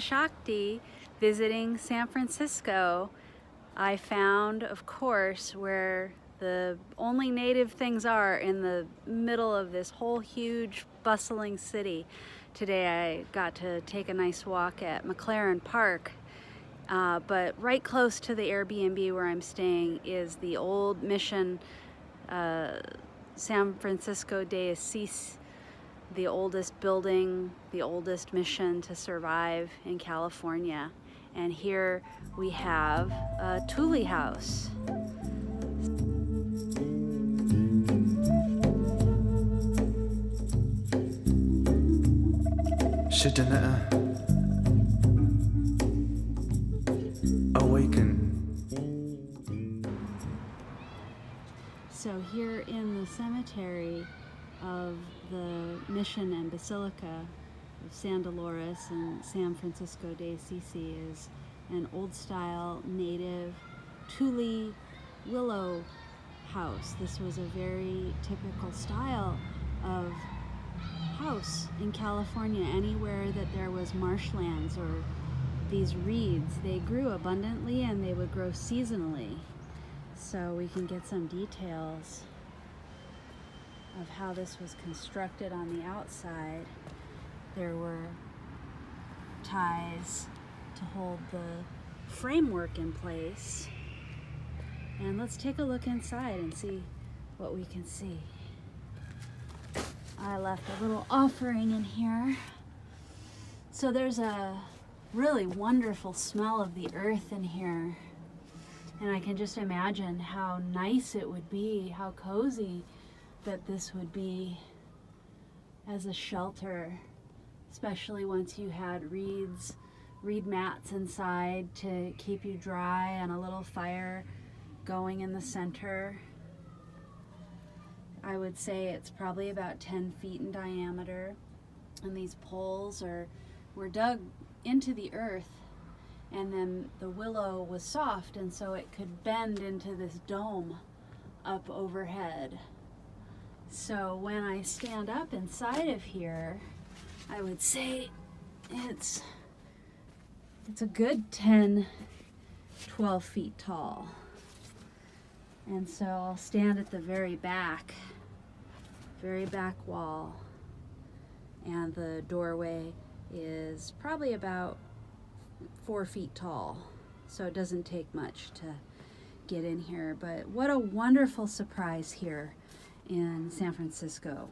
Shakti visiting San Francisco, I found, of course, where the only native things are in the middle of this whole huge bustling city. Today I got to take a nice walk at McLaren Park, but right close to the Airbnb where I'm staying is the old mission, San Francisco De Asís, the oldest building, the oldest mission to survive in California. And here we have a Tule house. Awaken. So here in the cemetery of the Mission and Basilica of San Delores and San Francisco De Asis is an old-style native Tule willow house. This was a very typical style of house in California. Anywhere that there was marshlands or these reeds, they grew abundantly and they would grow seasonally. So we can get some details of how this was constructed on the outside. There were ties to hold the framework in place. And let's take a look inside and see what we can see. I left a little offering in here. So there's a really wonderful smell of the earth in here. And I can just imagine how nice it would be, how cozy that this would be as a shelter, especially once you had reed mats inside to keep you dry and a little fire going in the center. I would say it's probably about 10 feet in diameter, and these poles were dug into the earth, and then the willow was soft, and so it could bend into this dome up overhead. So when I stand up inside of here, I would say it's a good 10, 12 feet tall. And so I'll stand at the very back wall, and the doorway is probably about 4 feet tall, so it doesn't take much to get in here. But what a wonderful surprise here in San Francisco.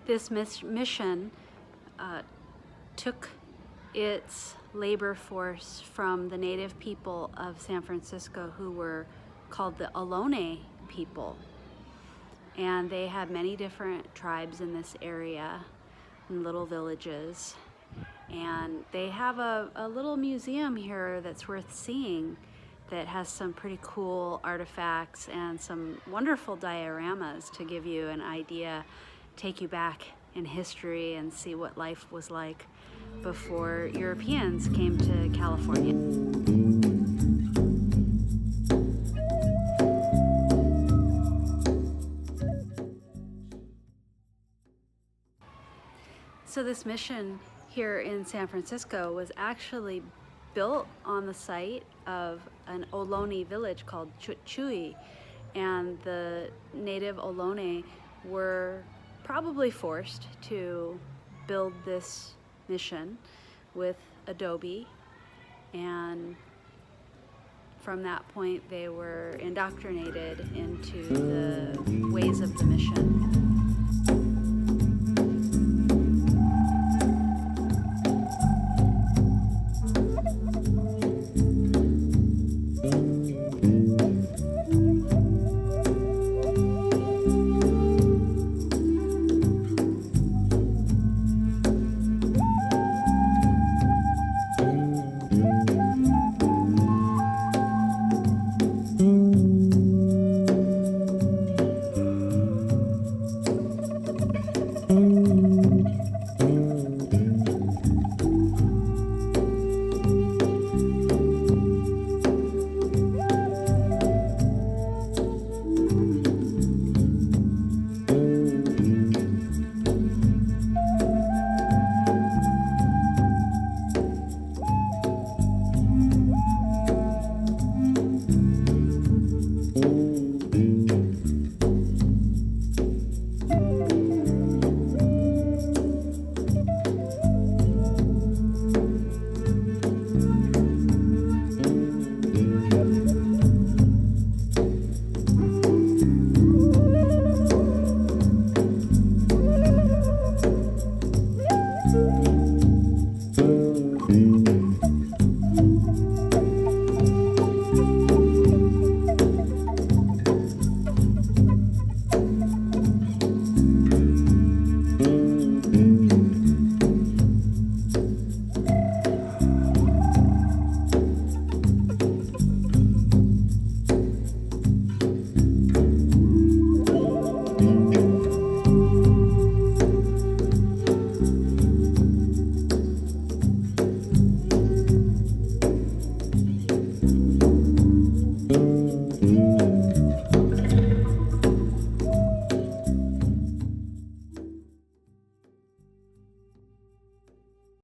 This mission took its labor force from the native people of San Francisco, who were called the Ohlone people. And they had many different tribes in this area, in little villages. And they have a little museum here that's worth seeing that has some pretty cool artifacts and some wonderful dioramas to give you an idea, take you back in history and see what life was like before Europeans came to California. So this mission here in San Francisco was actually built on the site of an Ohlone village called Chui, and the native Ohlone were probably forced to build this mission with adobe, and from that point they were indoctrinated into the ways of the mission. Thank you.